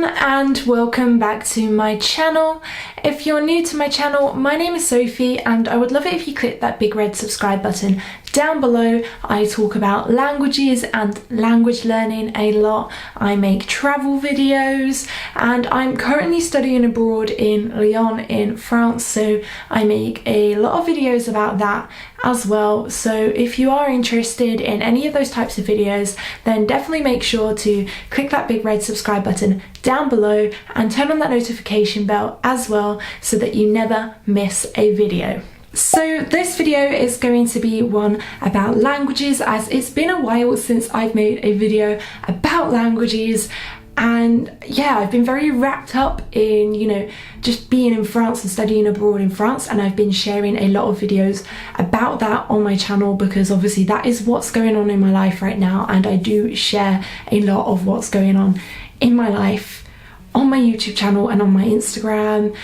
and welcome back to my channel. If you're new to my channel, my name is Sophie and I would love it if you click that big red subscribe button down below. I talk about languages and language learning a lot. I make travel videos and I'm currently studying abroad in Lyon in France, so I make a lot of videos about that as well. So if you are interested in any of those types of videos, then definitely make sure to click that big red subscribe button down below and turn on that notification bell as well so that you never miss a video. So this video is going to be one about languages, as it's been a while since I've made a video about languages. And yeah, I've been very wrapped up in, just being in France and studying abroad in France, and I've been sharing a lot of videos about that on my channel because obviously that is what's going on in my life right now, and I do share a lot of what's going on in my life on my YouTube channel and on my Instagram.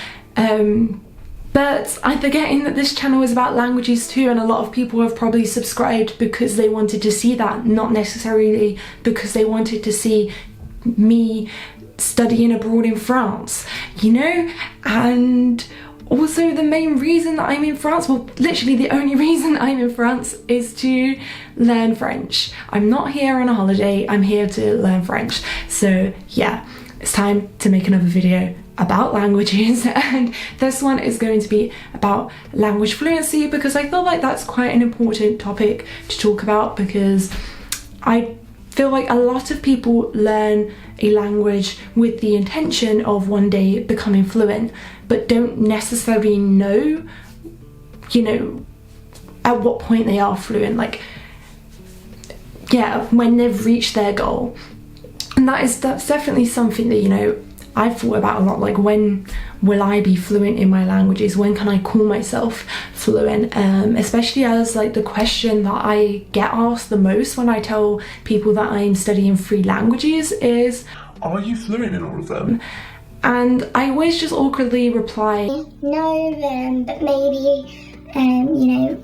But I'm forgetting that this channel is about languages too, and a lot of people have probably subscribed because they wanted to see that, not necessarily because they wanted to see me studying abroad in France, and also the main reason that I'm in France, well literally the only reason I'm in France, is to learn French. I'm not here on a holiday, I'm here to learn French. So yeah, it's time to make another video about languages, and this one is going to be about language fluency because I feel like that's quite an important topic to talk about, because I feel like a lot of people learn a language with the intention of one day becoming fluent, but don't necessarily know, at what point they are fluent, when they've reached their goal. And that's definitely something that, I've thought about a lot, like when will I be fluent in my languages? When can I call myself fluent? Especially as the question that I get asked the most when I tell people that I'm studying 3 languages is, are you fluent in all of them? And I always just awkwardly reply, no, but maybe,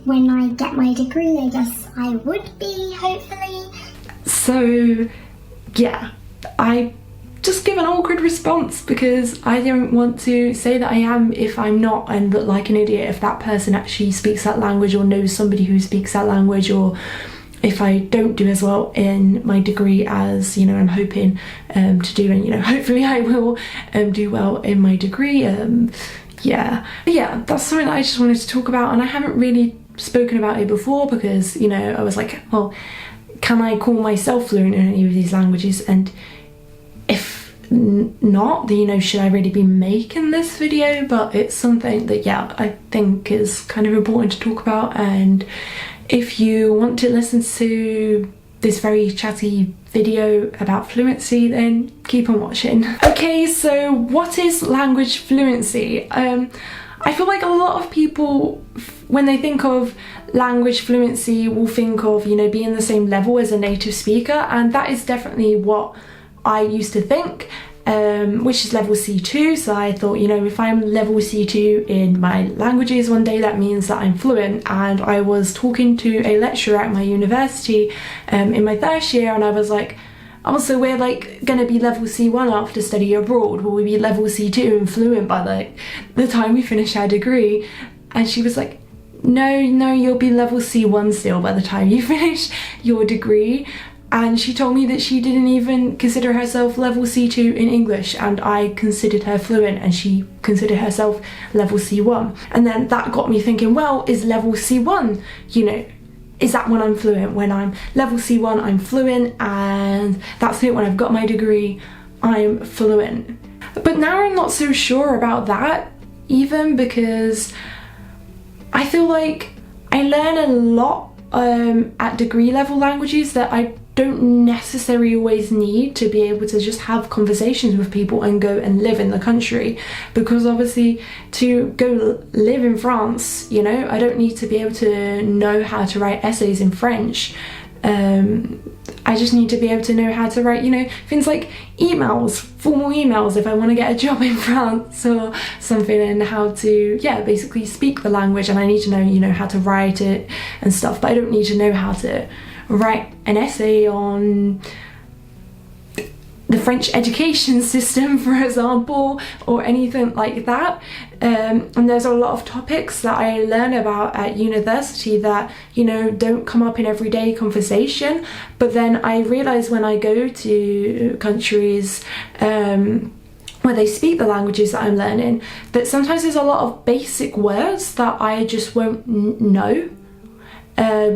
when I get my degree, I guess I would be, hopefully. So yeah, I just give an awkward response because I don't want to say that I am if I'm not, and look like an idiot if that person actually speaks that language or knows somebody who speaks that language, or if I don't do as well in my degree as I'm hoping to do, and hopefully I will do well in my degree. Yeah, that's something that I just wanted to talk about, and I haven't really spoken about it before because I was like, well, can I call myself fluent in any of these languages? And if not, then should I really be making this video? But it's something that I think is kind of important to talk about, and if you want to listen to this very chatty video about fluency, then keep on watching. Okay, so what is language fluency? I feel like a lot of people, when they think of language fluency, will think of being the same level as a native speaker, and that is definitely what I used to think, which is level C2. So I thought, if I'm level C2 in my languages one day, that means that I'm fluent. And I was talking to a lecturer at my university in my first year, and I was like, oh, so we're gonna be level C1 after study abroad? Will we be level C2 and fluent by the time we finish our degree? And she was like, no, you'll be level C1 still by the time you finish your degree. And she told me that she didn't even consider herself level C2 in English, and I considered her fluent and she considered herself level C1. And then that got me thinking, well, is level C1, is that when I'm fluent? When I'm level C1, I'm fluent, and that's it. When I've got my degree, I'm fluent. But now I'm not so sure about that, even because I feel like I learn a lot at degree level languages that I don't necessarily always need to be able to just have conversations with people and go and live in the country, because obviously to go live in France, I don't need to be able to know how to write essays in French. I just need to be able to know how to write, things like emails, formal emails if I want to get a job in France or something, and how to, basically speak the language. And I need to know, how to write it and stuff, but I don't need to know how to write an essay on the French education system, for example, or anything like that. And there's a lot of topics that I learn about at university that, you know, don't come up in everyday conversation. But then I realise when I go to countries where they speak the languages that I'm learning, that sometimes there's a lot of basic words that I just won't know.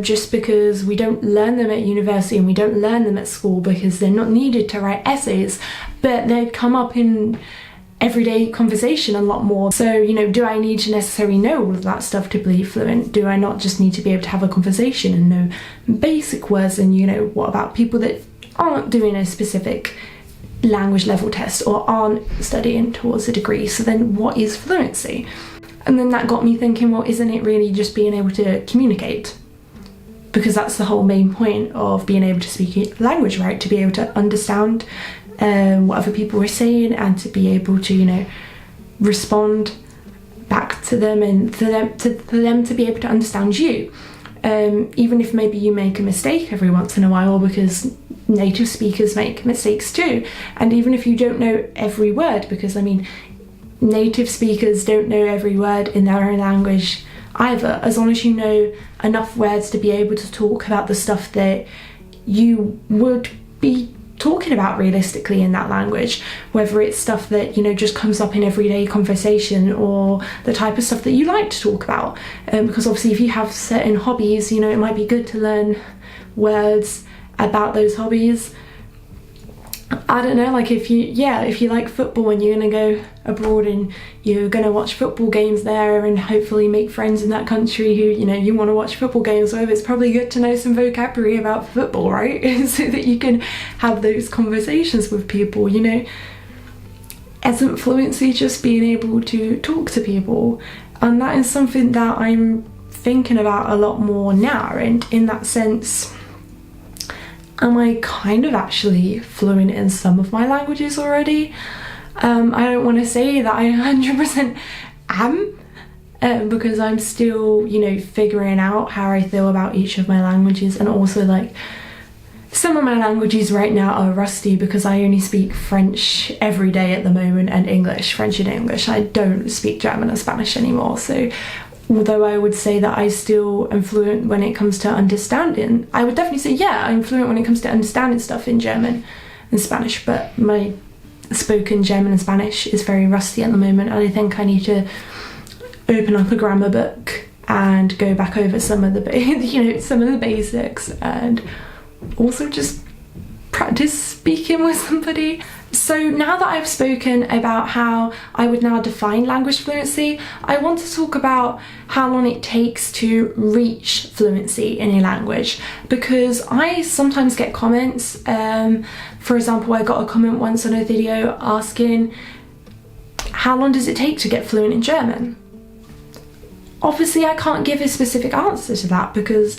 Just because we don't learn them at university and we don't learn them at school because they're not needed to write essays, but they come up in everyday conversation a lot more. So, you know, do I need to necessarily know all of that stuff to be fluent? Do I not just need to be able to have a conversation and know basic words? And, you know, what about people that aren't doing a specific language level test or aren't studying towards a degree? So then what is fluency? And then that got me thinking, well, isn't it really just being able to communicate? Because that's the whole main point of being able to speak a language, right? To be able to understand what other people are saying and to be able to, you know, respond back to them and for them to be able to understand you. Even if maybe you make a mistake every once in a while, because native speakers make mistakes too. And even if you don't know every word, because I mean, native speakers don't know every word in their own language either, as long as you know enough words to be able to talk about the stuff that you would be talking about realistically in that language, whether it's stuff that, you know, just comes up in everyday conversation or the type of stuff that you like to talk about. Because obviously if you have certain hobbies, you know, it might be good to learn words about those hobbies. I don't know, like if you like football and you're gonna go abroad and you're gonna watch football games there and hopefully make friends in that country who, you know, you want to watch football games with, it's probably good to know some vocabulary about football, right? So that you can have those conversations with people, you know. Isn't fluency just being able to talk to people? And that is something that I'm thinking about a lot more now, and in that sense, am I kind of actually fluent in some of my languages already? I don't want to say that I 100% am, because I'm still, you know, figuring out how I feel about each of my languages. And also, like, some of my languages right now are rusty because I only speak French every day at the moment, and English, French and English. I don't speak German and Spanish anymore. So although I would say that I still am fluent when it comes to understanding, I would definitely say, yeah, I'm fluent when it comes to understanding stuff in German and Spanish, but my spoken German and Spanish is very rusty at the moment, and I think I need to open up a grammar book and go back over some of the, you know, some of the basics, and also just practice speaking with somebody. So now that I've spoken about how I would now define language fluency, I want to talk about how long it takes to reach fluency in a language, because I sometimes get comments. For example, I got a comment once on a video asking, how long does it take to get fluent in German? Obviously, I can't give a specific answer to that because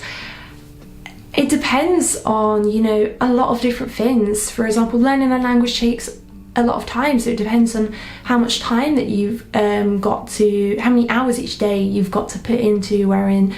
it depends on, you know, a lot of different things. For example, learning a language takes a lot of time, so it depends on how much time that you've got to, how many hours each day you've got to put into learning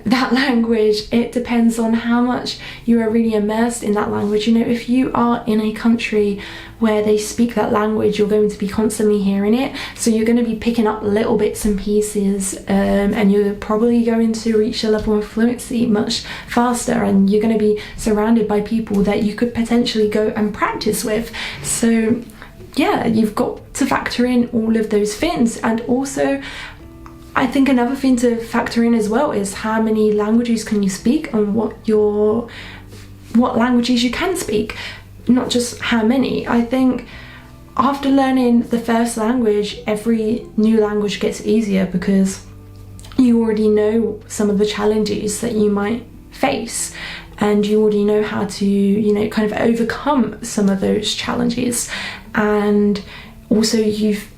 that language. It depends on how much you are really immersed in that language. You know, if you are in a country where they speak that language, you're going to be constantly hearing it, so you're going to be picking up little bits and pieces, and you're probably going to reach a level of fluency much faster, and you're going to be surrounded by people that you could potentially go and practice with. So yeah, you've got to factor in all of those things. And also, I think another thing to factor in as well is how many languages can you speak and what languages you can speak, not just how many. I think after learning the first language, every new language gets easier because you already know some of the challenges that you might face, and you already know how to, you know, kind of overcome some of those challenges. And also you've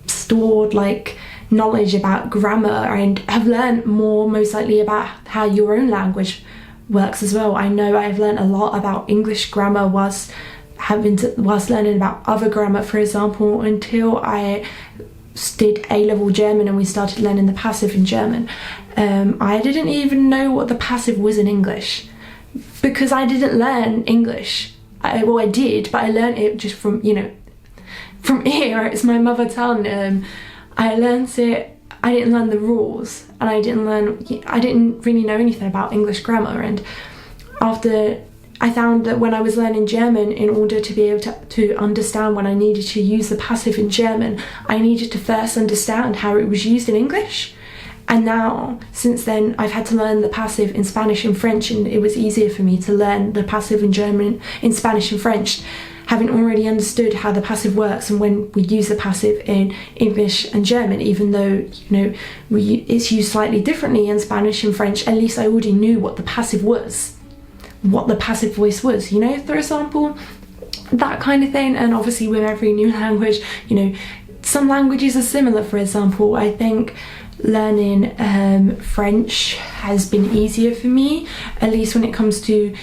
stored like knowledge about grammar and have learned more, most likely, about how your own language works as well. I know I've learned a lot about English grammar whilst learning about other grammar, for example, until I did A-level German and we started learning the passive in German. I didn't even know what the passive was in English because I didn't learn English I did, but I learned it just from, you know, from ear. It's my mother tongue. I learned it. I didn't learn the rules, and I didn't really know anything about English grammar. And after I found that when I was learning German, in order to be able to understand when I needed to use the passive in German, I needed to first understand how it was used in English. And now, since then, I've had to learn the passive in Spanish and French, and it was easier for me to learn the passive in German, in Spanish and French, having already understood how the passive works and when we use the passive in English and German, even though, you know, it's used slightly differently in Spanish and French. At least I already knew what the passive was, what the passive voice was, you know, for example, that kind of thing. And obviously with every new language, you know, some languages are similar. For example, I think learning French has been easier for me, at least when it comes to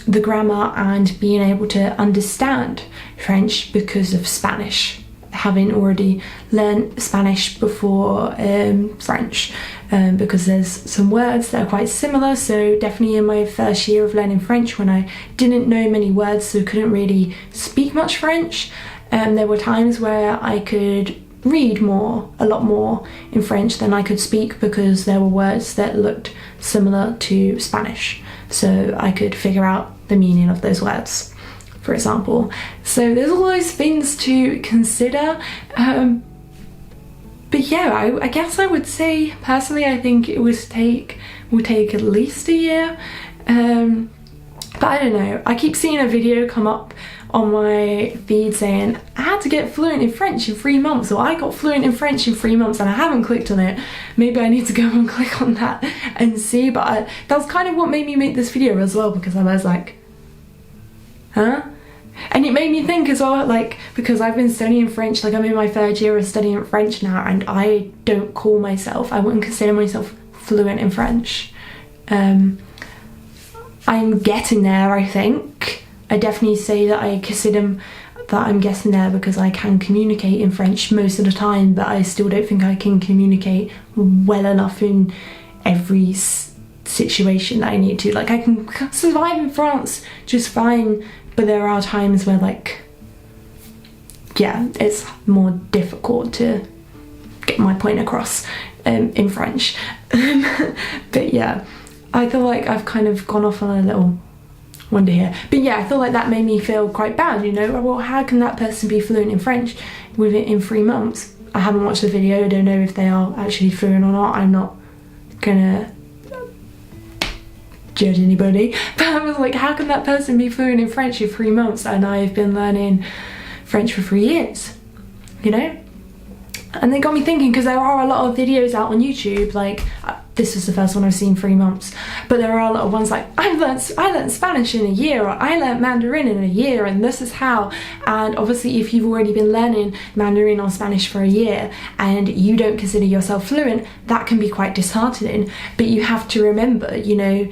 the grammar and being able to understand French, because of Spanish, having already learned Spanish before French, because there's some words that are quite similar. So definitely in my first year of learning French, when I didn't know many words, so couldn't really speak much French, there were times where I could read a lot more in French than I could speak, because there were words that looked similar to Spanish, so I could figure out the meaning of those words, for example. So there's all those things to consider, but yeah, I guess I would say personally I think it will take at least a year, but I don't know, I keep seeing a video come up on my feed saying I had to get fluent in French in 3 months, or I got fluent in French in 3 months, and I haven't clicked on it. Maybe I need to go and click on that and see, but that was kind of what made me make this video as well, because I was like, huh? And it made me think as well, like, because I've been studying French, like I'm in my 3rd year of studying French now, and I wouldn't consider myself fluent in French. I'm getting there, I think. I definitely say that I consider that I'm getting there, because I can communicate in French most of the time, but I still don't think I can communicate well enough in every situation that I need to. Like, I can survive in France just fine, but there are times where, like, yeah, it's more difficult to get my point across in French. But yeah, I feel like I've kind of gone off on a little wonder here, but yeah, I feel like that made me feel quite bad, you know. Well, how can that person be fluent in French with it in 3 months? I haven't watched the video, I don't know if they are actually fluent or not. I'm not gonna judge anybody, but I was like, how can that person be fluent in French in 3 months, and I've been learning French for 3 years, you know? And they got me thinking, because there are a lot of videos out on YouTube, like, this was the first one I've seen 3 months, but there are a lot of ones like, I learned Spanish in a year, or I learned Mandarin in a year, and this is how. And obviously if you've already been learning Mandarin or Spanish for a year and you don't consider yourself fluent, that can be quite disheartening. But you have to remember, you know,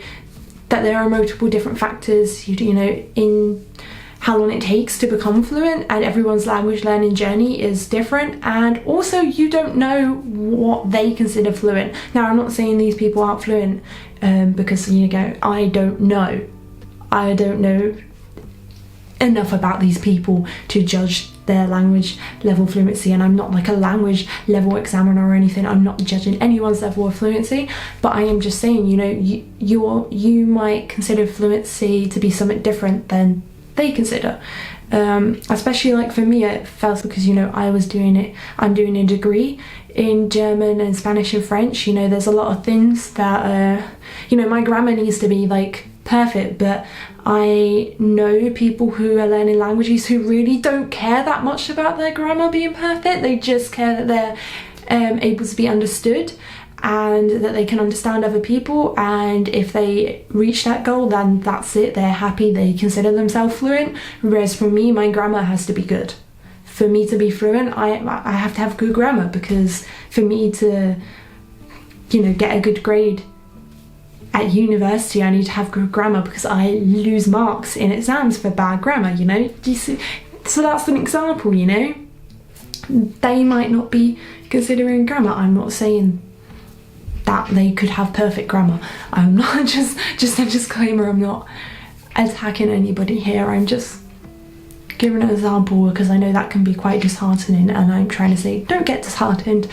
that there are multiple different factors, you know, in how long it takes to become fluent, and everyone's language learning journey is different, and also you don't know what they consider fluent. Now, I'm not saying these people aren't fluent, because, you know, I don't know enough about these people to judge their language level fluency, and I'm not like a language level examiner or anything. I'm not judging anyone's level of fluency, but I am just saying, you know, you might consider fluency to be something different than they consider, especially like for me at first, because, you know, I'm doing a degree in German and Spanish and French. You know, there's a lot of things that you know, my grammar needs to be like perfect, but I know people who are learning languages who really don't care that much about their grammar being perfect. They just care that they're able to be understood and that they can understand other people, and if they reach that goal, then that's it, they're happy, they consider themselves fluent. Whereas for me, my grammar has to be good. For me to be fluent, I have to have good grammar, because for me to, you know, get a good grade at university, I need to have good grammar, because I lose marks in exams for bad grammar, you know. So that's an example, you know. They might not be considering grammar. I'm not saying that they could have perfect grammar. I'm not, just a disclaimer, I'm not attacking anybody here. I'm just giving an example because I know that can be quite disheartening, and I'm trying to say don't get disheartened,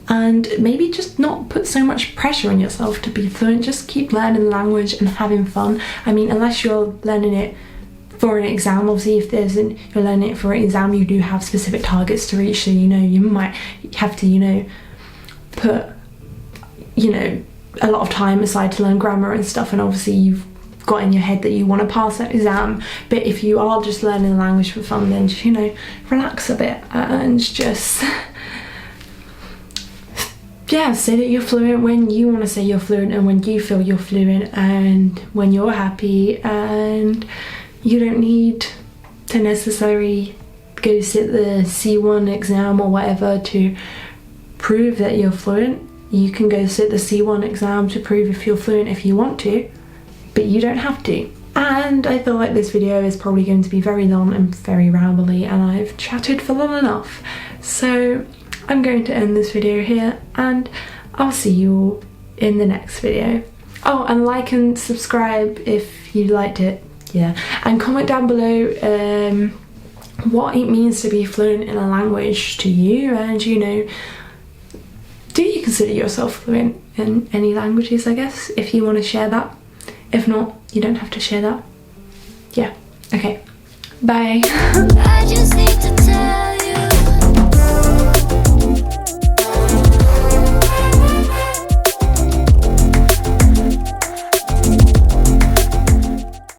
and maybe just not put so much pressure on yourself to be fluent. Just keep learning the language and having fun. I mean, unless you're learning it for an exam, obviously if you're learning it for an exam, you do have specific targets to reach, so you know you might have to, you know, put, you know, a lot of time aside to learn grammar and stuff, and obviously you've got in your head that you want to pass that exam. But if you are just learning the language for fun, then just, you know, relax a bit and just yeah, say that you're fluent when you want to say you're fluent, and when you feel you're fluent, and when you're happy, and you don't need to necessarily go sit the C1 exam or whatever to prove that you're fluent. You can go sit the C1 exam to prove if you're fluent if you want to, but you don't have to. And I feel like this video is probably going to be very long and very rambly, and I've chatted for long enough. So I'm going to end this video here, and I'll see you all in the next video. Oh, and like and subscribe if you liked it. Yeah, and comment down below what it means to be fluent in a language to you, and you know, do you consider yourself fluent in any languages, I guess, if you want to share that. If not, you don't have to share that. Yeah, okay, bye.